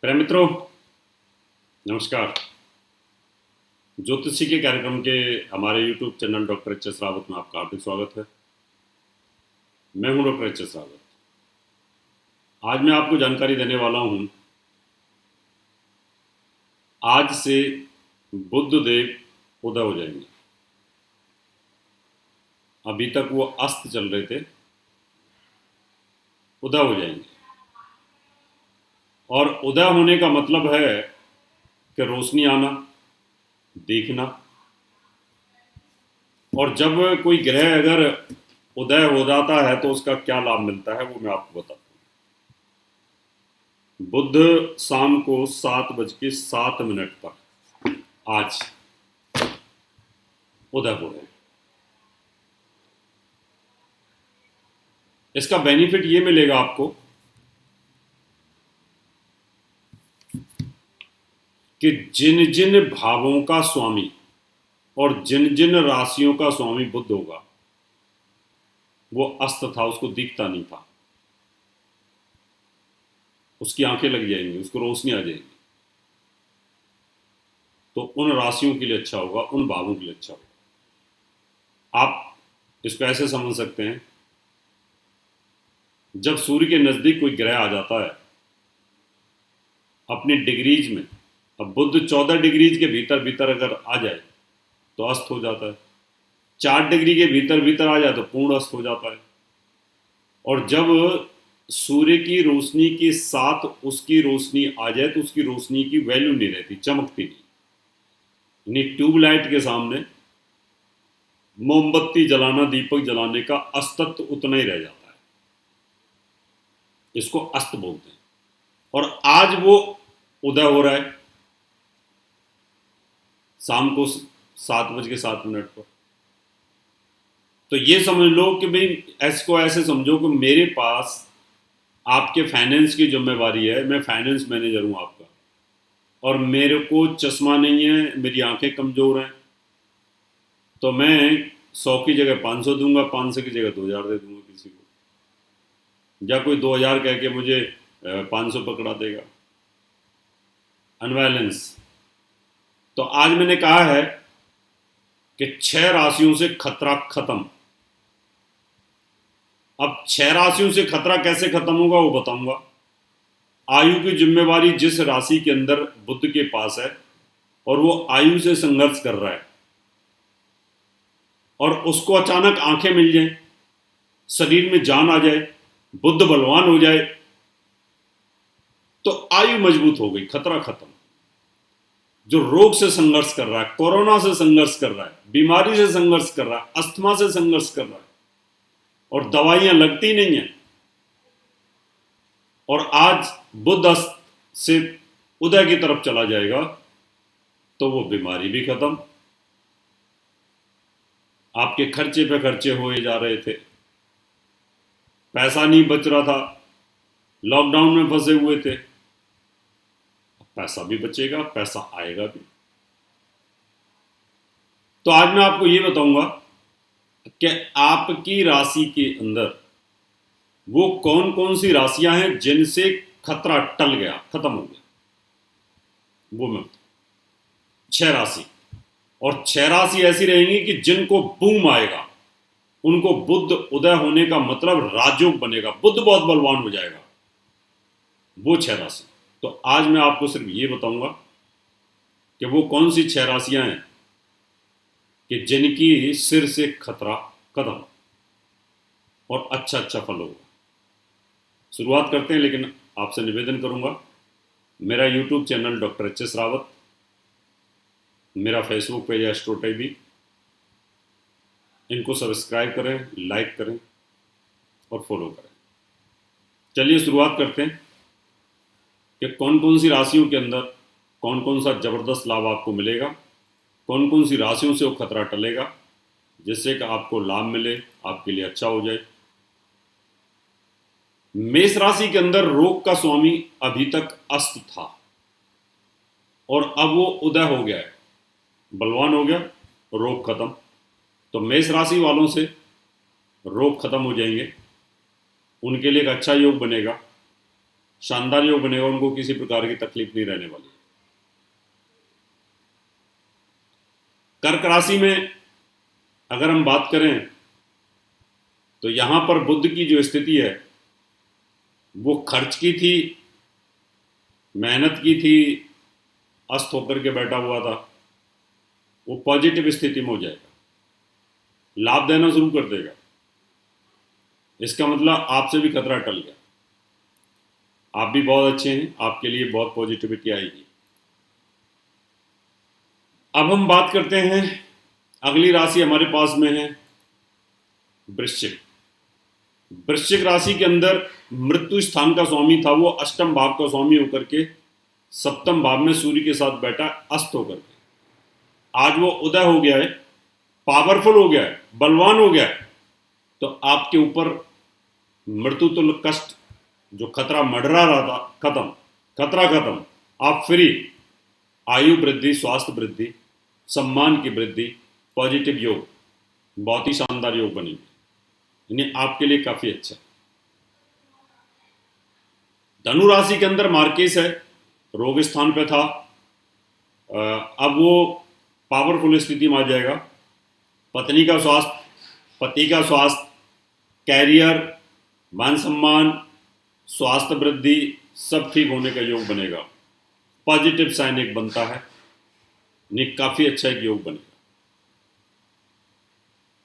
प्रिय मित्रों, नमस्कार। ज्योतिषी के कार्यक्रम के हमारे YouTube channel doctor HS. Rawat में आपका हार्दिक स्वागत है। मैं हूं डॉक्टर एच.एस. रावत। आज मैं आपको जानकारी देने वाला हूं। आज से बुध देव उदय हो जाएंगे। अभी तक वो अस्त चल रहे थे, उदय हो जाएंगे। और उदय होने का मतलब है कि रोशनी आना, देखना। और जब कोई ग्रह अगर उदय हो जाता है तो उसका क्या लाभ मिलता है वो मैं आपको बताता हूँ। बुध शाम को 7:07 पर आज उदय हो रहे हैं। इसका बेनिफिट ये मिलेगा आपको कि जिन जिन भावों का स्वामी और जिन जिन राशियों का स्वामी बुध होगा वो अस्त था, उसको दिखता नहीं था, उसकी आंखें लग जाएंगी, उसको रोशनी आ जाएगी। तो उन राशियों के लिए अच्छा होगा, उन भावों के लिए अच्छा होगा। आप इसको ऐसे समझ सकते हैं, जब सूर्य के नजदीक कोई ग्रह आ जाता है अपनी डिग्रीज में, अब बुध 14 डिग्रीज के भीतर भीतर अगर आ जाए तो अस्त हो जाता है, 4 डिग्री के भीतर भीतर आ जाए तो पूर्ण अस्त हो जाता है। और जब सूर्य की रोशनी के साथ उसकी रोशनी आ जाए तो उसकी रोशनी की वैल्यू नहीं रहती, चमकती नहीं। यानी ट्यूबलाइट के सामने मोमबत्ती जलाना, दीपक जलाने का अस्तित्व उतना ही रह जाता है। इसको अस्त बोलते हैं। और आज वो उदय हो रहा है शाम को 7:07 पर। तो ये समझ लो कि भाई इसको ऐसे समझो कि मेरे पास आपके फाइनेंस की जिम्मेवारी है, मैं फाइनेंस मैनेजर हूं आपका, और मेरे को चश्मा नहीं है, मेरी आंखें कमजोर हैं, तो मैं 100 की जगह 500 दूंगा, 500 की जगह 2000 दे दूंगा किसी को, या कोई 2000 कह के मुझे 500 पकड़ा देगा। अनबैलेंस। तो आज मैंने कहा है कि 6 राशियों से खतरा खत्म। अब 6 राशियों से खतरा कैसे खत्म होगा वो बताऊंगा। आयु की जिम्मेवारी जिस राशि के अंदर बुध के पास है और वो आयु से संघर्ष कर रहा है और उसको अचानक आंखें मिल जाए, शरीर में जान आ जाए, बुध बलवान हो जाए, तो आयु मजबूत हो गई, खतरा खत्म। जो रोग से संघर्ष कर रहा है, कोरोना से संघर्ष कर रहा है, बीमारी से संघर्ष कर रहा है, अस्थमा से संघर्ष कर रहा है और दवाइयां लगती नहीं है, और आज बुध अस्त से उदय की तरफ चला जाएगा तो वो बीमारी भी खत्म। आपके खर्चे पे खर्चे हुए जा रहे थे, पैसा नहीं बच रहा था, लॉकडाउन में फंसे हुए थे, पैसा भी बचेगा, पैसा आएगा भी। तो आज मैं आपको ये बताऊंगा कि आपकी राशि के अंदर वो कौन कौन सी राशियां हैं जिनसे खतरा टल गया, खत्म हो गया। वो मैं 6 राशि, और 6 राशि ऐसी रहेंगी कि जिनको बूम आएगा, उनको बुध उदय होने का मतलब राजयोग बनेगा, बुध बहुत बलवान हो जाएगा, वो 6 राशि। तो आज मैं आपको सिर्फ ये बताऊंगा कि वो कौन सी 6 राशियां हैं कि जिनकी सिर से खतरा खत्म और अच्छा अच्छा फल होगा। शुरुआत करते हैं, लेकिन आपसे निवेदन करूंगा, मेरा YouTube channel doctor HS. Rawat, मेरा फेसबुक पेज एस्ट्रो टीवी, इनको सब्सक्राइब करें, लाइक करें और फॉलो करें। चलिए शुरुआत करते हैं कि कौन कौन सी राशियों के अंदर कौन कौन सा जबरदस्त लाभ आपको मिलेगा, कौन कौन सी राशियों से वो खतरा टलेगा जिससे कि आपको लाभ मिले, आपके लिए अच्छा हो जाए। मेष राशि के अंदर रोग का स्वामी अभी तक अस्त था और अब वो उदय हो गया है, बलवान हो गया, रोग खत्म। तो मेष राशि वालों से रोग खत्म हो जाएंगे, उनके लिए एक अच्छा योग बनेगा। शानदार योग बनेगा, उनको किसी प्रकार की तकलीफ नहीं रहने वाली। कर्क राशि में अगर हम बात करें तो यहां पर बुध की जो स्थिति है वो खर्च की थी, मेहनत की थी, अस्त होकर के बैठा हुआ था, वो पॉजिटिव स्थिति में हो जाएगा, लाभ देना शुरू कर देगा। इसका मतलब आपसे भी खतरा टल गया, आप भी बहुत अच्छे हैं, आपके लिए बहुत पॉजिटिविटी आएगी। अब हम बात करते हैं, अगली राशि हमारे पास में है वृश्चिक। वृश्चिक राशि के अंदर मृत्यु स्थान का स्वामी था, वो अष्टम भाव का स्वामी होकर के सप्तम भाव में सूर्य के साथ बैठा, अस्त होकर के आज वो उदय हो गया है, पावरफुल हो गया है, बलवान हो गया है। तो आपके ऊपर मृत्यु तुल्य कष्ट, जो खतरा मंडरा रहा था, खत्म, खतरा खत्म, आप फ्री, आयु वृद्धि, स्वास्थ्य वृद्धि, सम्मान की वृद्धि, पॉजिटिव योग, बहुत ही शानदार योग बनेंगे, यानी आपके लिए काफी अच्छा। धनु राशि के अंदर मार्केस है, रोग स्थान पे था, अब वो पावरफुल स्थिति में आ जाएगा। पत्नी का स्वास्थ्य, पति का स्वास्थ्य, कैरियर, मान सम्मान, स्वास्थ्य वृद्धि, सब ठीक होने का योग बनेगा। पॉजिटिव साइन एक बनता है, नहीं काफी अच्छा एक योग बनेगा।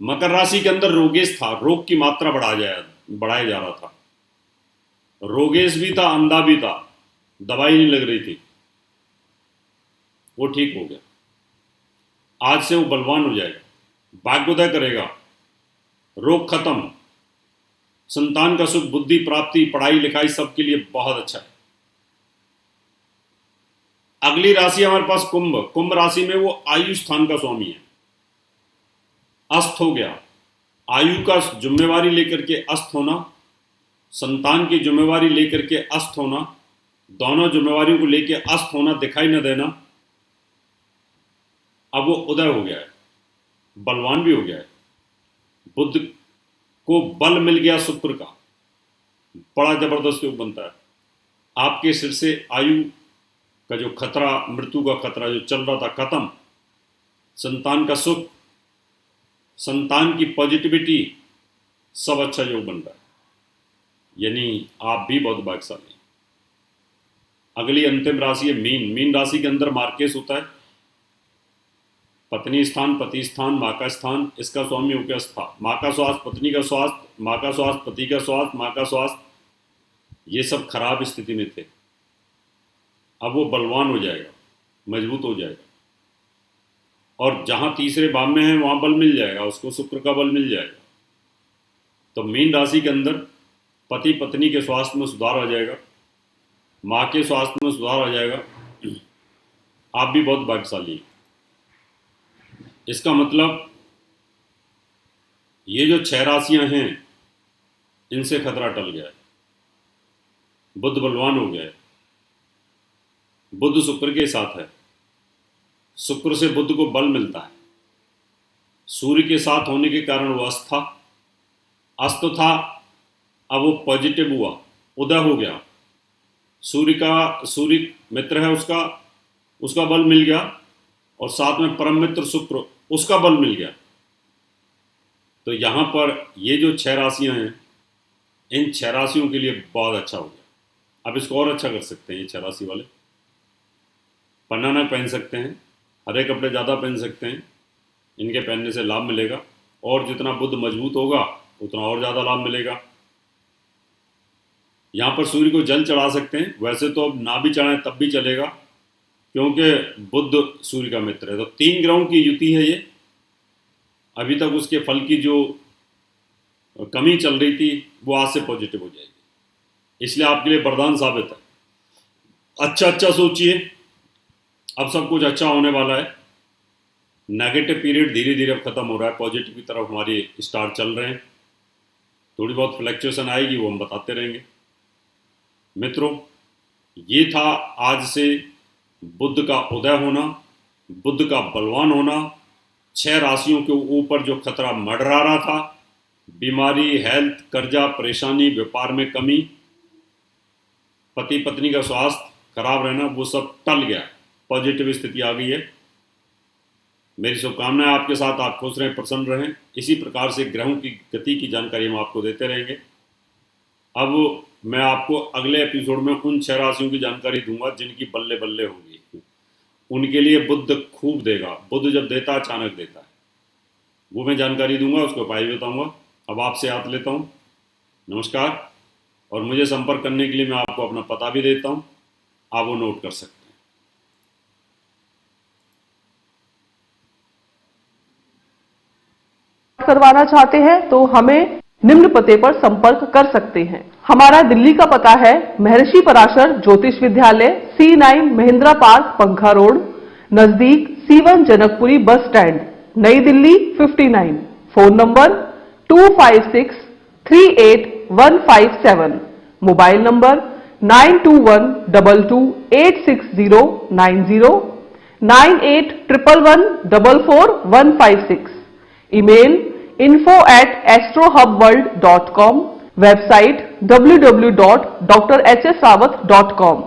मकर राशि के अंदर रोगेश था, रोग की मात्रा बढ़ाया जा रहा था, रोगेश भी था, अंधा भी था, दवाई नहीं लग रही थी, वो ठीक हो गया, आज से वो बलवान हो जाएगा, भाग्योदय करेगा, रोग खत्म, संतान का सुख, बुद्धि प्राप्ति, पढ़ाई लिखाई सबके लिए बहुत अच्छा है। अगली राशि हमारे पास कुंभ। कुंभ राशि में वो आयु स्थान का स्वामी है, अस्त हो गया, आयु का जिम्मेवारी लेकर के अस्त होना, संतान की जिम्मेवारी लेकर के अस्त होना, दोनों जिम्मेवारियों को लेकर अस्त होना, दिखाई न देना, अब वो उदय हो गया है, बलवान भी हो गया है, बुध को बल मिल गया, शुक्र का बड़ा जबरदस्त योग बनता है। आपके सिर से आयु का जो खतरा, मृत्यु का खतरा जो चल रहा था, खत्म, संतान का सुख, संतान की पॉजिटिविटी, सब अच्छा योग बन रहा है, यानी आप भी बहुत भाग्यशाली हैं। अगली अंतिम राशि है मीन। मीन राशि के अंदर मार्केस होता है, पत्नी स्थान, पति स्थान, माँ का स्थान, इसका स्वामी हो गया स्था, माँ का स्वास्थ्य, पत्नी का स्वास्थ्य, माँ का स्वास्थ्य, पति का स्वास्थ्य, माँ का स्वास्थ्य, ये सब खराब स्थिति में थे, अब वो बलवान हो जाएगा, मजबूत हो जाएगा, और जहां तीसरे भाव में है वहां बल मिल जाएगा उसको, शुक्र का बल मिल जाएगा। तो मीन राशि के अंदर पति पत्नी के स्वास्थ्य में सुधार आ जाएगा, माँ के स्वास्थ्य में सुधार आ जाएगा, आप भी बहुत भाग्यशाली हैं। इसका मतलब ये जो 6 राशियां हैं इनसे खतरा टल गया है, बुध बलवान हो गया है, बुध शुक्र के साथ है, शुक्र से बुध को बल मिलता है, सूर्य के साथ होने के कारण वो अस्त था, अब वो पॉजिटिव हुआ, उदय हो गया, सूर्य मित्र है, उसका बल मिल गया, और साथ में परम मित्र शुक्र, उसका बल मिल गया। तो यहां पर ये जो 6 राशियां हैं, इन 6 राशियों के लिए बहुत अच्छा हो गया। अब इसको और अच्छा कर सकते हैं, ये 6 राशि वाले पन्ना ना पहन सकते हैं, हरे कपड़े ज़्यादा पहन सकते हैं, इनके पहनने से लाभ मिलेगा, और जितना बुध मजबूत होगा उतना और ज़्यादा लाभ मिलेगा। यहाँ पर सूर्य को जल चढ़ा सकते हैं, वैसे तो अब ना भी चढ़ाएं तब भी चलेगा, क्योंकि बुध सूर्य का मित्र है। तो 3 ग्रहों की युति है ये, अभी तक उसके फल की जो कमी चल रही थी वो आज से पॉजिटिव हो जाएगी, इसलिए आपके लिए वरदान साबित है। अच्छा सोचिए, अब सब कुछ अच्छा होने वाला है, नेगेटिव पीरियड धीरे धीरे अब खत्म हो रहा है, पॉजिटिव की तरफ हमारी स्टार चल रहे हैं, थोड़ी बहुत फ्लक्चुएशन आएगी वो हम बताते रहेंगे। मित्रों, ये था आज से बुध का उदय होना, बुध का बलवान होना, 6 राशियों के ऊपर जो खतरा मंडरा रहा था, बीमारी, हेल्थ, कर्जा, परेशानी, व्यापार में कमी, पति पत्नी का स्वास्थ्य खराब रहना वो सब टल गया, पॉजिटिव स्थिति आ गई है। मेरी शुभकामनाएं आपके साथ, आप खुश रहें, प्रसन्न रहें। इसी प्रकार से ग्रहों की गति की जानकारी हम आपको देते रहेंगे। अब मैं आपको अगले एपिसोड में उन 6 राशियों की जानकारी दूंगा जिनकी बल्ले बल्ले होगी। उनके लिए बुध खूब देगा। बुध जब देता है अचानक देता है, वो मैं जानकारी दूंगा, उसको उपाय भी बताऊंगा। अब आपसे हाथ लेता हूँ, नमस्कार। और मुझे संपर्क करने के लिए मैं आपको अपना पता भी देता हूँ, आप वो नोट कर सकते हैं। करवाना चाहते हैं तो हमें निम्न पते पर संपर्क कर सकते हैं। हमारा दिल्ली का पता है महर्षि पराशर ज्योतिष विद्यालय, C9 महिंद्रा पार्क, पंखा रोड, नजदीक C1 जनकपुरी बस स्टैंड, नई Delhi 59। Phone number 25638157, mobile number 9212286090, 9811144156, email info@astrohubworld.com, website www.drhsrawat.com।